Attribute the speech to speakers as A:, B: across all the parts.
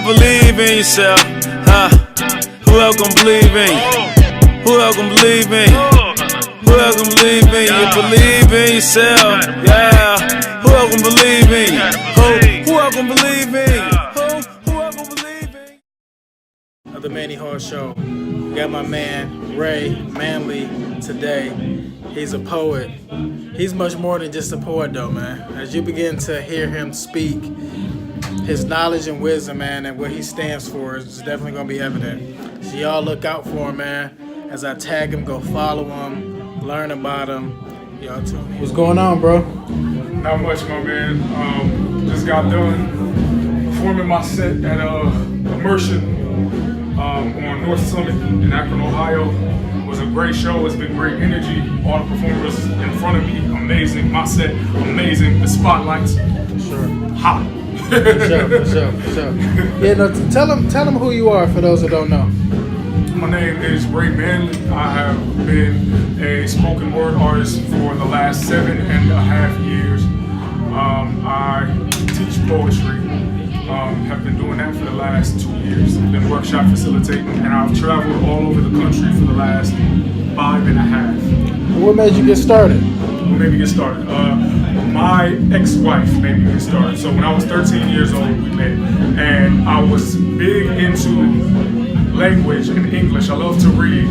A: Believe in yourself, huh? Who else gon' believe in you? Who else gon' believe in you? Who else gon' believe in you? Believe in yourself, yeah. Who else gon' believe in you? Who else gon' believe in you? Who else gon' believe in you?
B: Of the Manny Horse Show, we got my man Ray Manley today. He's a poet. He's much more than just a poet, though, man. As you begin to hear him speak, his knowledge and wisdom, man, and what he stands for is definitely going to be evident. So y'all look out for him, man. As I tag him, go follow him, learn about him. Y'all tune in. What's going on, bro?
C: Not much, my man. Just got done performing my set at Immersion on North Summit in Akron, Ohio. It was a great show. It's been great energy. All the performers in front of me, amazing. My set, amazing. The spotlights,
B: Sure.
C: hot.
B: For sure. Yeah, no, tell them who you are for those who don't know.
C: My name is Ray Manley. I have been a spoken word artist for the last 7.5 years. I teach poetry. Have been doing that for the last 2 years. I've been workshop facilitating, and I've traveled all over the country for the last 5.5.
B: What made you get started?
C: What made me get started? My ex-wife made me get started. So when I was 13 years old, we met, and I was big into language and English. I love to read,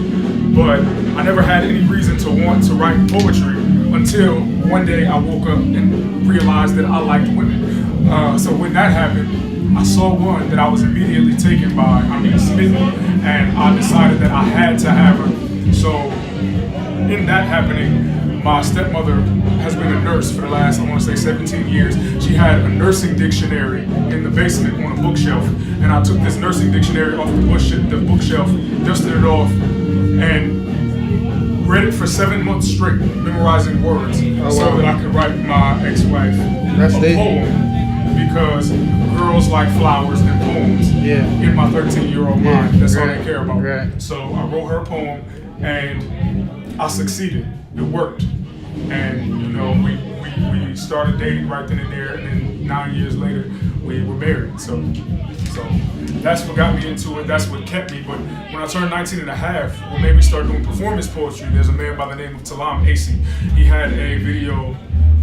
C: but I never had any reason to want to write poetry until one day I woke up and realized that I liked women. So when that happened, I saw one that I was immediately taken by, smitten, and I decided that I had to have her. So in that happening, my stepmother has been a nurse for the last, 17 years. She had a nursing dictionary in the basement on a bookshelf, and I took this nursing dictionary off the bookshelf, dusted it off, and read it for 7 months straight, memorizing words, so that I could write my ex-wife a poem, because girls like flowers and poems in my 13-year-old mind. That's all they care about.
B: Right.
C: So I wrote her a poem, and I succeeded. It worked, and we started dating right then and there, and then 9 years later we were married. So that's what got me into it. That's what kept me. But when I turned 19 and a half, what made me start doing performance poetry, there's a man by the name of Talam Acey. He had a video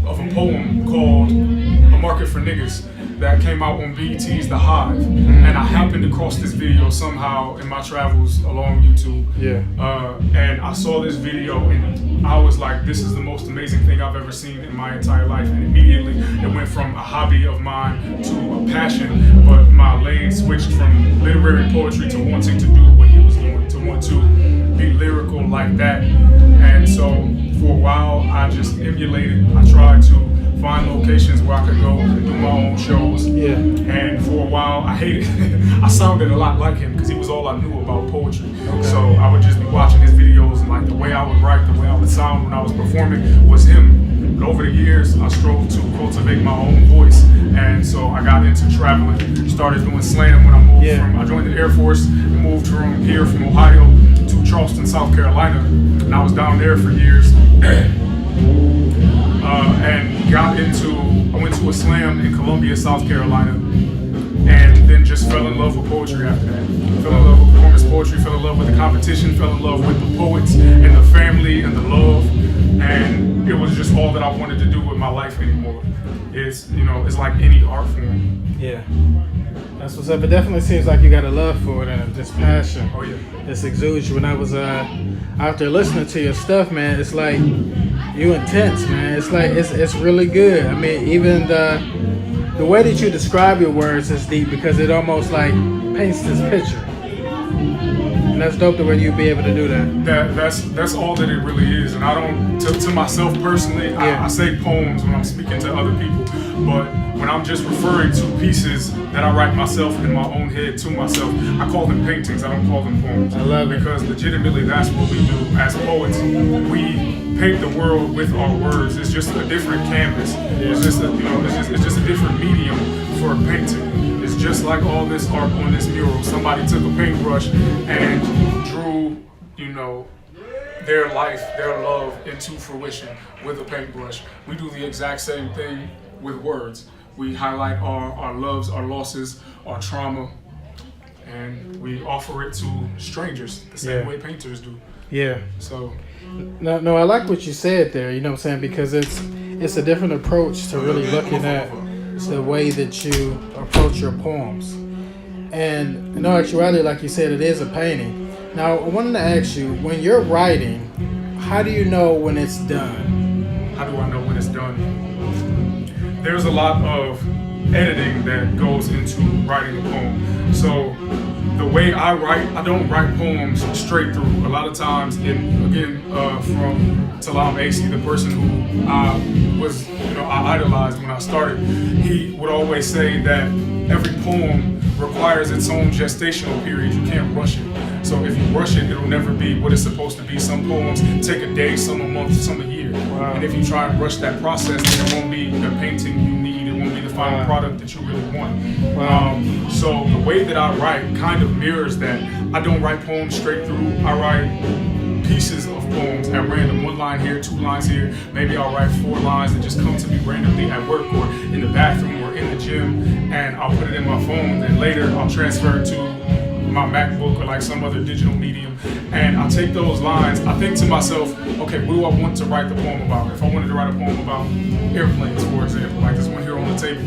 C: of a poem called "A Market for Niggas" that came out on BET's The Hive, and I happened across this video somehow in my travels along YouTube. And I saw this video, and I was like, this is the most amazing thing I've ever seen in my entire life. And immediately it went from a hobby of mine to a passion, but my lane switched from literary poetry to wanting to do what he was doing, to want to be lyrical like that. And so for a while I just emulated. I tried to find locations where I could go and do my own shows. And for a while I hated I sounded a lot like him because he was all I knew about poetry. So I would just be watching his videos, and like the way I would write, the way I would sound when I was performing was him. But over the years I strove to cultivate my own voice, and so I got into traveling, started doing slam when I moved I joined the Air Force and moved from Ohio to Charleston, South Carolina, and I was down there for years. And I went to a slam in Columbia, South Carolina, and then just fell in love with poetry after that. Fell in love with performance poetry, fell in love with the competition, fell in love with the poets and the family and the love, and it was just all that I wanted to do with my life anymore. It's like any art form.
B: Yeah. That's what's up. It definitely seems like you got a love for it and this passion.
C: Oh yeah.
B: This exudes you. When I was out there listening to your stuff, man, it's like you intense, man. It's like it's really good. I mean, even the way that you describe your words is deep, because it almost like paints this picture. And that's dope the way you'd be able to do that.
C: That's all that it really is. And I don't, to myself personally, I say poems when I'm speaking to other people, but when I'm just referring to pieces that I write myself in my own head to myself, I call them paintings, I don't call them poems.
B: I love it.
C: Because legitimately that's what we do as poets. We paint the world with our words. It's just a different canvas. It's just a different medium for painting. It's just like all this art on this mural. Somebody took a paintbrush and drew, their life, their love into fruition with a paintbrush. We do the exact same thing with words. We highlight our loves, our losses, our trauma, and we offer it to strangers the same way painters do.
B: Yeah.
C: So,
B: no, I like what you said there. You know what I'm saying? Because it's a different approach to really looking at the way that you approach your poems. And in actuality, like you said, it is a painting. Now, I wanted to ask you, when you're writing, how do you know when it's done?
C: How do I know when it's done? There's a lot of editing that goes into writing a poem. So the way I write, I don't write poems straight through. A lot of times, from Talam Acey, the person who I idolized when I started, he would always say that every poem requires its own gestational period. You can't rush it. So if you rush it, it'll never be what it's supposed to be. Some poems take a day, some a month, some a year.
B: Wow.
C: And if you try and rush that process, then it won't be the painting you need. It won't be the final product that you really want.
B: Wow.
C: So the way that I write kind of mirrors that. I don't write poems straight through. I write pieces of poems at random. 1 line here, 2 lines here. Maybe I'll write 4 lines that just come to me randomly at work or in the bathroom or in the gym, and I'll put it in my phone. And later I'll transfer it to my MacBook or like some other digital medium, and I take those lines. I think to myself, okay, what do I want to write the poem about? If I wanted to write a poem about airplanes, for example, like this one here on the table,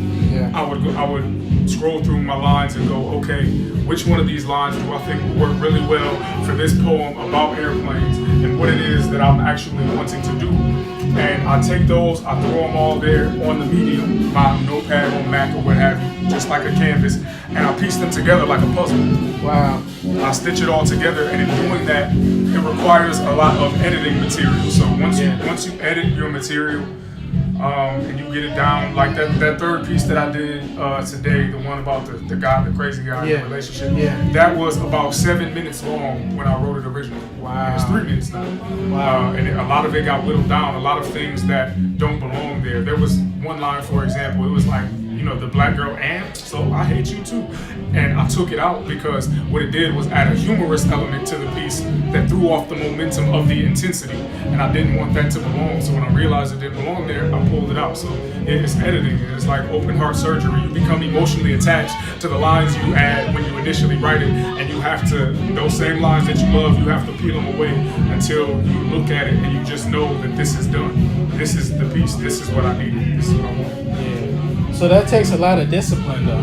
C: I would scroll through my lines and go, okay, which one of these lines do I think will work really well for this poem about airplanes and what it is that I'm actually wanting to do? And I take those, I throw them all there on the medium, my notepad on Mac or what have you, just like a canvas, and I piece them together like a puzzle.
B: Wow.
C: I stitch it all together, and in doing that, it requires a lot of editing material. So once you edit your material, and you get it down, like that third piece that I did today, the one about the guy, the crazy guy in the relationship, that was about 7 minutes long when I wrote it originally.
B: Wow.
C: It's 3 minutes now. Wow. And a lot of it got whittled down, a lot of things that don't belong there. There was one line, for example, it was like, the black girl, and so I hate you too. And I took it out because what it did was add a humorous element to the piece that threw off the momentum of the intensity. And I didn't want that to belong. So when I realized it didn't belong there, I pulled it out. So it's editing. It's like open heart surgery. You become emotionally attached to the lines you add when you initially write it. And you have to, those same lines that you love, you have to peel them away until you look at it and you just know that this is done. This is the piece. This is what I needed. This is what I want.
B: So that takes a lot of discipline, though.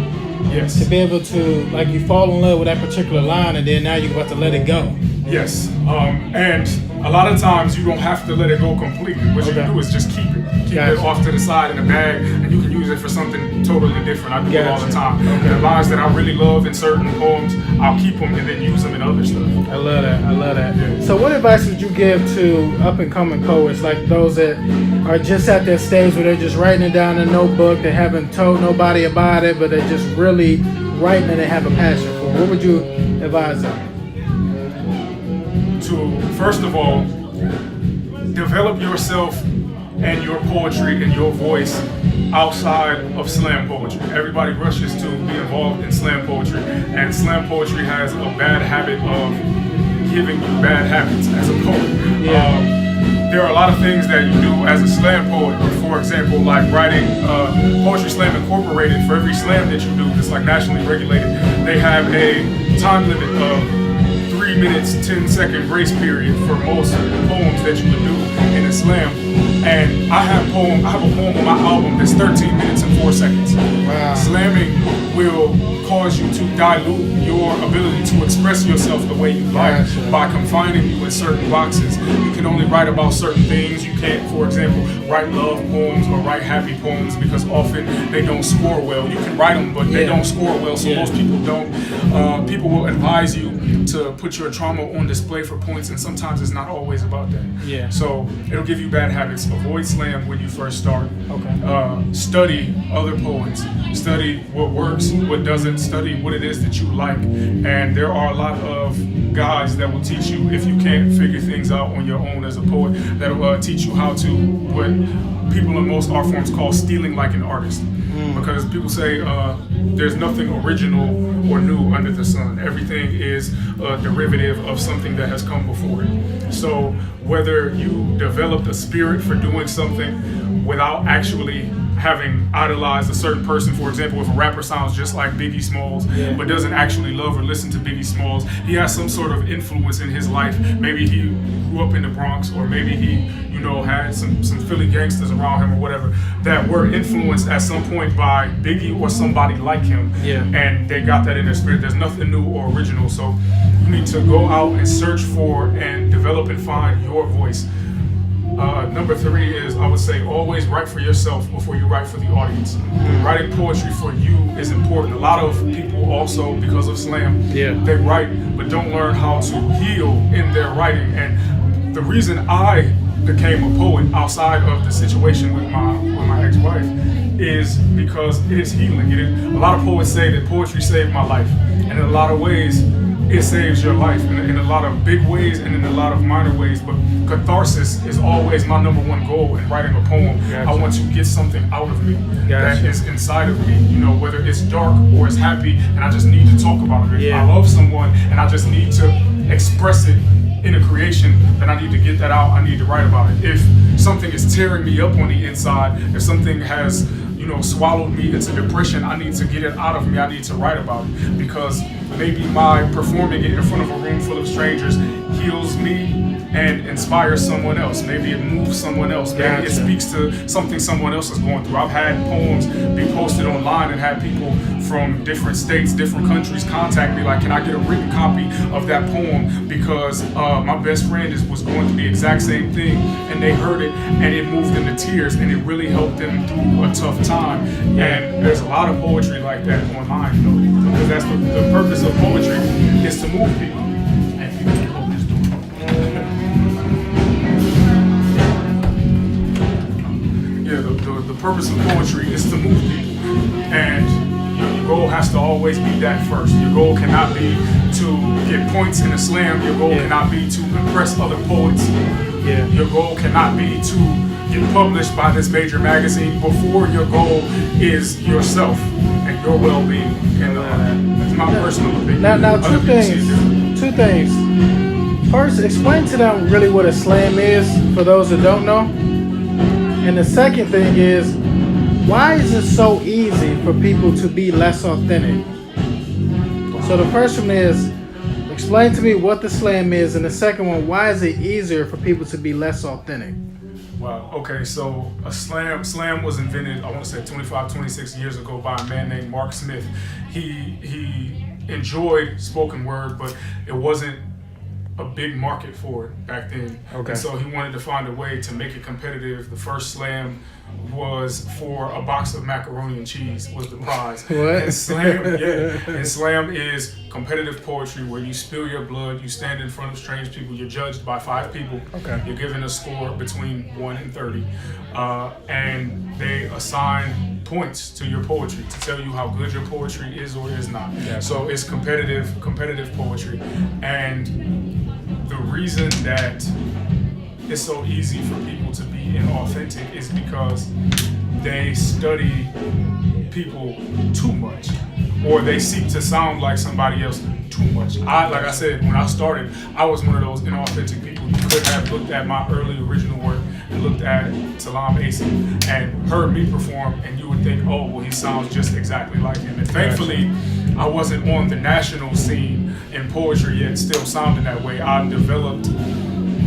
C: Yes.
B: To be able to, like, you fall in love with that particular line, and then now you're about to let it go.
C: Yes. And a lot of times you don't have to let it go completely. What you do is just keep it. Keep it off to the side in a bag, and you can use it for something totally different. I do it all the time. The lines that I really love in certain poems, I'll keep them and then use them in other stuff.
B: I love that. Yeah. So what advice would you give to up-and-coming poets, like those that are just at that stage where they're just writing it down in a notebook, they haven't told nobody about it, but they're just really writing and they have a passion for it? What would you advise them?
C: To, first of all, develop yourself and your poetry and your voice outside of slam poetry. Everybody rushes to be involved in slam poetry, and slam poetry has a bad habit of giving you bad habits as a poet. There are a lot of things that you do as a slam poet. For example, like writing Poetry Slam Incorporated. For every slam that you do, it's like nationally regulated, they have a time limit of 3 minutes, 10-second grace period for most poems that you would do in a slam. And I have a poem on my album that's 13 minutes and 4 seconds.
B: Wow.
C: Slamming will cause you to dilute your ability to express yourself the way you like by confining you in certain boxes. You can only write about certain things. You can't, for example, write love poems or write happy poems because often they don't score well. You can write them, but they don't score well, so most people don't. People will advise you to put your trauma on display for points, and sometimes it's not always about that. So it'll give you bad habits. Avoid slam when you first start. Study other poets. Study what works, what doesn't. Study what it is that you like. And there are a lot of guides that will teach you, if you can't figure things out on your own as a poet, that will teach you how to, what people in most art forms call stealing like an artist. Because people say there's nothing original or new under the sun. Everything is a derivative of something that has come before it. So whether you developed a spirit for doing something without actually having idolized a certain person. For example, if a rapper sounds just like Biggie Smalls, but doesn't actually love or listen to Biggie Smalls, he has some sort of influence in his life. Maybe he grew up in the Bronx, or maybe he, had some Philly gangsters around him or whatever that were influenced at some point by Biggie or somebody like him. And they got that in their spirit. There's nothing new or original. So you need to go out and search for and develop and find your voice. Number 3 is, I would say, always write for yourself before you write for the audience. Writing poetry for you is important. A lot of people also, because of slam, they write but don't learn how to heal in their writing. And the reason I became a poet outside of the situation with my ex-wife is because it is healing. A lot of poets say that poetry saved my life, and in a lot of ways it saves your life, in a lot of big ways and in a lot of minor ways. But catharsis is always my number one goal in writing a poem. I want to get something out of me that is inside of me, whether it's dark or it's happy, and I just need to talk about it. If I love someone and I just need to express it in a creation, then I need to get that out. I need to write about it. If something is tearing me up on the inside, if something has swallowed me into depression, I need to get it out of me. I need to write about it, because maybe my performing it in front of a room full of strangers heals me and inspires someone else. Maybe it moves someone else. Maybe it speaks to something someone else is going through. I've had poems be posted online and had people from different states, different countries contact me like, can I get a written copy of that poem, because my best friend was going through the exact same thing, and they heard it and it moved them to tears, and it really helped them through a tough time. And there's a lot of poetry like that online, because that's the purpose of poetry, is to move people. The purpose of poetry is to move people, and your goal has to always be that first. Your goal cannot be to get points in a slam. Your goal cannot be to impress other poets. Your goal cannot be to get published by this major magazine. Before your goal is yourself and your well-being, and that's my personal opinion.
B: Now, two things. First, explain to them really what a slam is for those that don't know. And the second thing is, why is it so easy for people to be less authentic? So the first one is, explain to me what the slam is, and the second one, why is it easier for people to be less authentic?
C: Wow, okay, so a slam was invented, I want to say 25, 26 years ago by a man named Mark Smith. He enjoyed spoken word, but it wasn't a big market for it back then. And so he wanted to find a way to make it competitive. The first slam was for a box of macaroni and cheese was the prize. And slam is competitive poetry where you spill your blood, you stand in front of strange people, you're judged by 5 people. You're given a score between 1 and 30. And they assign points to your poetry to tell you how good your poetry is or is not. So it's competitive poetry. And the reason that it's so easy for people to be inauthentic is because they study people too much, or they seek to sound like somebody else too much. Like I said, when I started, I was one of those inauthentic people. You could have looked at my early original work and looked at Salam Asa and heard me perform, and you would think, oh, well, he sounds just exactly like him. And thankfully, I wasn't on the national scene in poetry yet, still sounding that way. I developed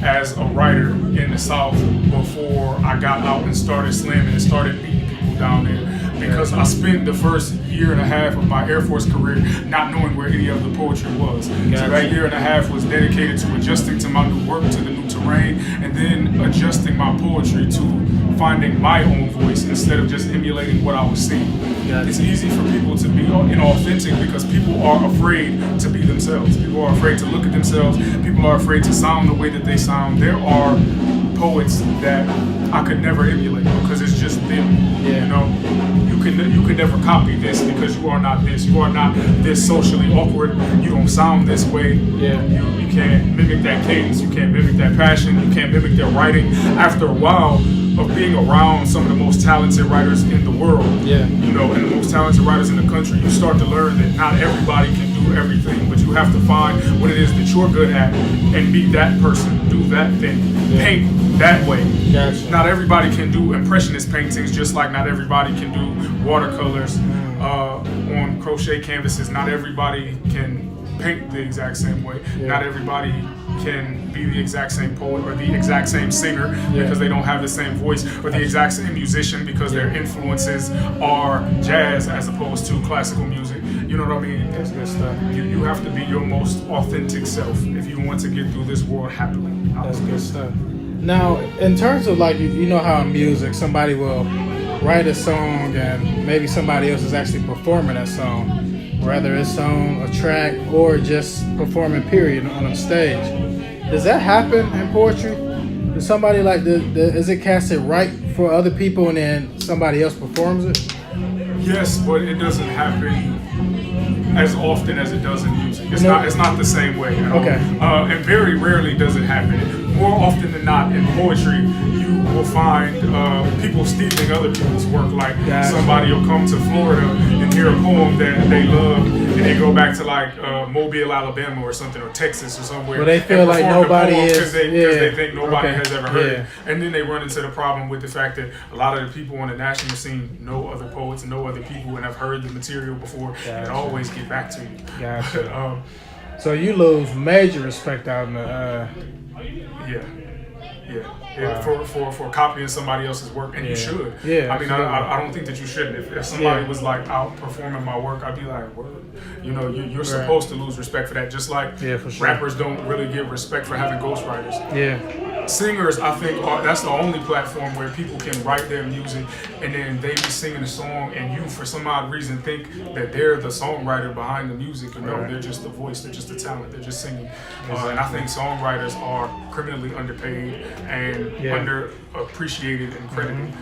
C: as a writer in the South before I got out and started slamming and started meeting people down there. Because I spent the first year and a half of my Air Force career not knowing where any of the poetry was. So that year and a half was dedicated to adjusting to my new work, to the new terrain, and then adjusting my poetry to finding my own voice instead of just emulating what I was seeing. It's easy for people to be inauthentic because people are afraid to be themselves. People are afraid to look at themselves. People are afraid to sound the way that they sound. There are poets that I could never emulate because it's just them. You know, you could never copy this because you are not this. You are not this socially awkward. You don't sound this way. You can't mimic that cadence. You can't mimic that passion. You can't mimic their writing. After a while of being around some of the most talented writers in the world, you know, and the most talented writers in the country, you start to learn that not everybody can do everything, but you have to find what it is that you're good at and be that person, do that thing, paint that way.
B: Gotcha.
C: Not everybody can do impressionist paintings, just like not everybody can do watercolors on crochet canvases. Not everybody can paint the exact same way. Not everybody can be the exact same poet or the exact same singer because they don't have the same voice, or the exact same musician because their influences are jazz as opposed to classical music. You know what I mean?
B: That's good stuff.
C: You have to be your most authentic self if you want to get through this world happily.
B: That's good stuff. Now, in terms of like, you know how in music, somebody will write a song and maybe somebody else is actually performing that song, whether it's on a track or just performing period on a stage. Does that happen in poetry? Does somebody like, is it casted right for other people and then somebody else performs it?
C: Yes, but it doesn't happen as often as it does in music. It's not the same way at all. And very rarely does it happen. More often than not in poetry, you will find people stealing other people's work. Like somebody will come to Florida and hear a poem that they love, and they go back to like Mobile, Alabama, or something, or Texas, or somewhere.
B: But they feel like nobody is
C: because they think nobody has ever heard it, and then they run into the problem with the fact that a lot of the people on the national scene know other poets, know other people, and have heard the material before, and always get back to you.
B: Gotcha. So you lose major respect out in the.
C: For copying somebody else's work, and you should.
B: Yeah,
C: I mean, I don't think that you shouldn't. If somebody was like outperforming my work, I'd be like, word. You know, you're supposed to lose respect for that. Just like
B: for sure.
C: Rappers don't really get respect for having ghostwriters. Singers, I think, that's the only platform where people can write their music and then they be singing a song, and you, for some odd reason, think that they're the songwriter behind the music. No, they're just the voice, they're just the talent, they're just singing. And I think songwriters are criminally underpaid and underappreciated and credited.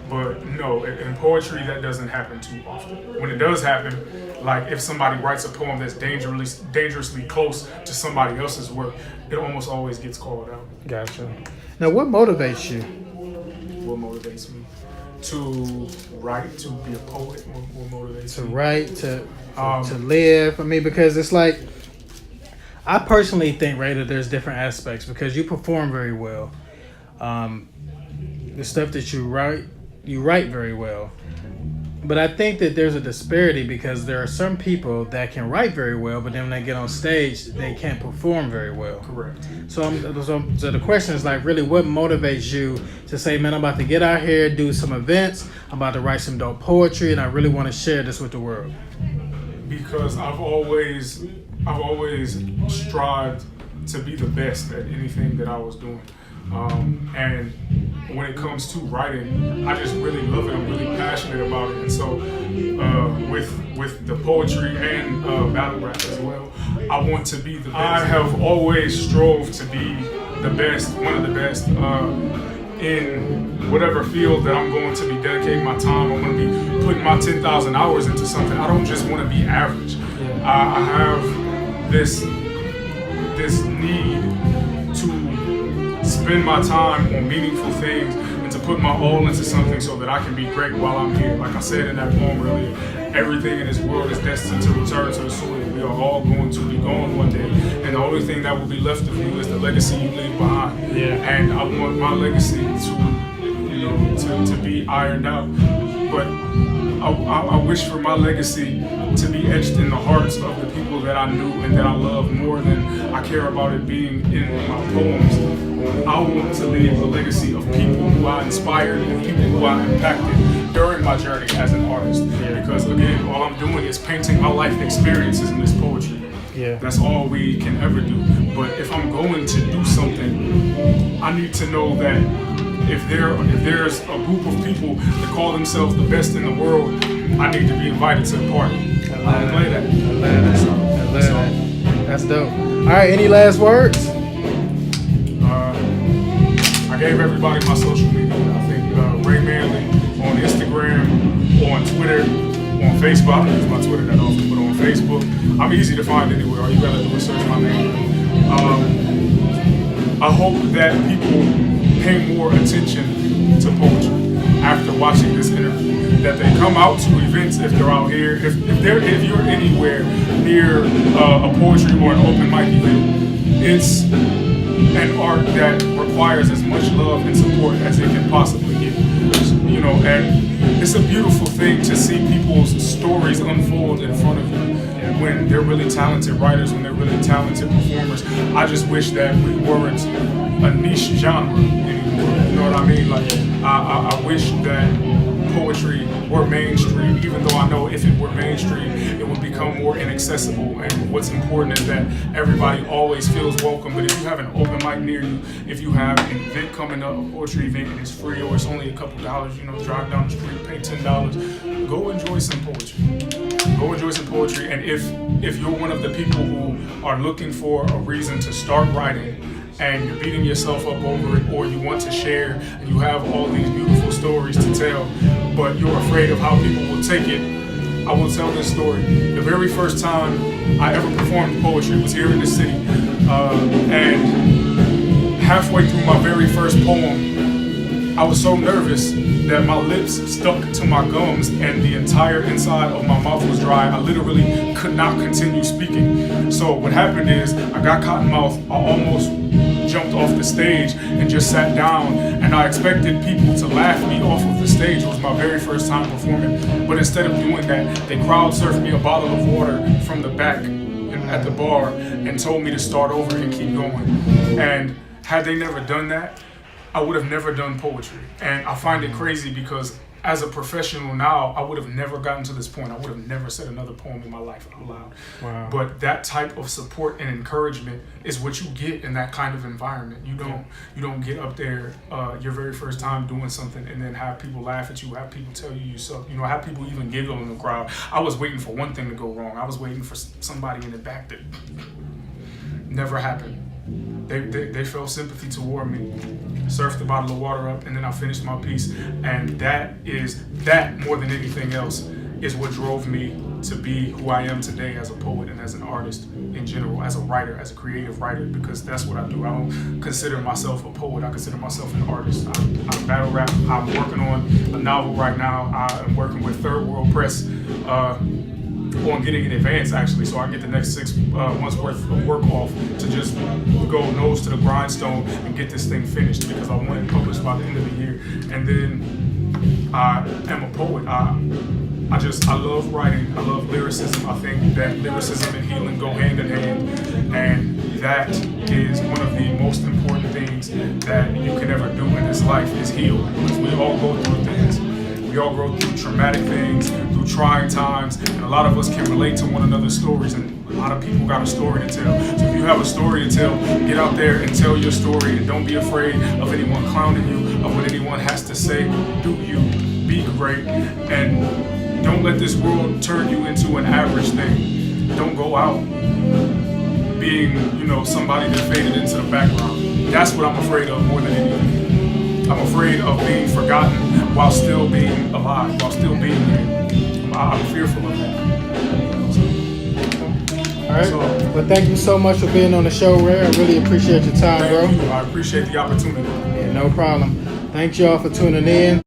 C: But no, in poetry, that doesn't happen too often. When it does happen, like if somebody writes a poem that's dangerously close to somebody else's work, it almost always gets called out.
B: Gotcha. Now, what motivates you?
C: What motivates me? To write, to be a poet. What motivates me?
B: To write, to live. I mean, because it's like, I personally think, Ray, that there's different aspects because you perform very well. The stuff that you write very well. But I think that there's a disparity because there are some people that can write very well, but then when they get on stage, they can't perform very well.
C: Correct.
B: So the question is like, really, what motivates you to say, man, I'm about to get out here, do some events, I'm about to write some dope poetry, and I really want to share this with the world?
C: Because I've always strived to be the best at anything that I was doing. And when it comes to writing, I just really love it. I'm really passionate about it. And so with the poetry and battle rap as well, I want to be the best. I have always strove to be the best, one of the best in whatever field that I'm going to be dedicating my time. I want to be putting my 10,000 hours into something. I don't just want to be average. I have this need to spend my time on meaningful things and to put my all into something so that I can be great while I'm here. Like I said in that poem earlier, everything in this world is destined to return to the soil. We are all going to be gone one day, and the only thing that will be left of you is the legacy you leave behind. And I want my legacy to be ironed out. But I wish for my legacy to be etched in the hearts of the people that I knew and that I love more than I care about it being in my poems. I want to leave a legacy of people who I inspired and people who I impacted during my journey as an artist. Because again, all I'm doing is painting my life experiences in this poetry. That's all we can ever do. But if I'm going to do something, I need to know that if there's a group of people that call themselves the best in the world, I need to be invited to the party. I love that.
B: That's dope. All right, any last words?
C: I gave everybody my social media. I think Ray Manley on Instagram, on Twitter, on Facebook. I don't use my Twitter that often, but on Facebook. I'm easy to find anywhere. All you gotta do is search my name. I hope that people pay more attention to poetry after watching this interview. that they come out to events if they're out here. If you're anywhere near a poetry or an open mic event, it's an art that requires as much love and support as it can possibly get. You know, and it's a beautiful thing to see people's stories unfold in front of you when they're really talented writers, when they're really talented performers. I just wish that we weren't a niche genre anymore. You know what I mean? Like, I wish that poetry were mainstream, even though I know if it were mainstream, it would become more inaccessible. And what's important is that everybody always feels welcome. But if you have an open mic near you, if you have an event coming up, a poetry event, and it's free or it's only a couple dollars, you know, drive down the street, pay $10, go enjoy some poetry. Go enjoy some poetry. And if you're one of the people who are looking for a reason to start writing, and you're beating yourself up over it, or you want to share and you have all these beautiful stories to tell, but you're afraid of how people will take it, I will tell this story. The very first time I ever performed poetry was here in the city, and halfway through my very first poem, I was so nervous that my lips stuck to my gums and the entire inside of my mouth was dry. I literally could not continue speaking. So what happened is I got cotton mouth. I almost jumped off the stage and just sat down, and I expected people to laugh me off of the stage. It was my very first time performing, but instead of doing that, they crowd surfed me a bottle of water from the back at the bar and told me to start over and keep going. And had they never done that, I would have never done poetry. And I find it crazy because as a professional now, I would have never gotten to this point. I would have never said another poem in my life out loud. Wow. But that type of support and encouragement is what you get in that kind of environment. You don't get up there your very first time doing something and then have people laugh at you, have people tell you you suck. You know, have people even giggle in the crowd. I was waiting for one thing to go wrong. I was waiting for somebody in the back that never happened. They felt sympathy toward me, surfed the bottle of water up, and then I finished my piece. And that more than anything else is what drove me to be who I am today as a poet and as an artist in general, as a writer, as a creative writer, because that's what I do. I don't consider myself a poet. I consider myself an artist. I battle rap. I'm working on a novel right now. I'm working with Third World Press on getting in advance, actually, so I get the next 6 months worth of work off to just go nose to the grindstone and get this thing finished, because I want it published by the end of the year. And then I am a poet. I love writing. I love lyricism. I think that lyricism and healing go hand in hand, and that is one of the most important things that you can ever do in this life is heal, because we all go through things. We all go through traumatic things, through trying times, and a lot of us can relate to one another's stories, and a lot of people got a story to tell. So if you have a story to tell, get out there and tell your story, and don't be afraid of anyone clowning you, of what anyone has to say. Do you, be great, and don't let this world turn you into an average thing. Don't go out being, somebody that faded into the background. That's what I'm afraid of more than anything. I'm afraid of being forgotten while still being alive, while still being here. I'm fearful of that.
B: All right. Well, thank you so much for being on the show, Ray. I really appreciate your time, bro.
C: Thank you. I appreciate the opportunity.
B: Yeah, no problem. Thanks y'all for tuning in.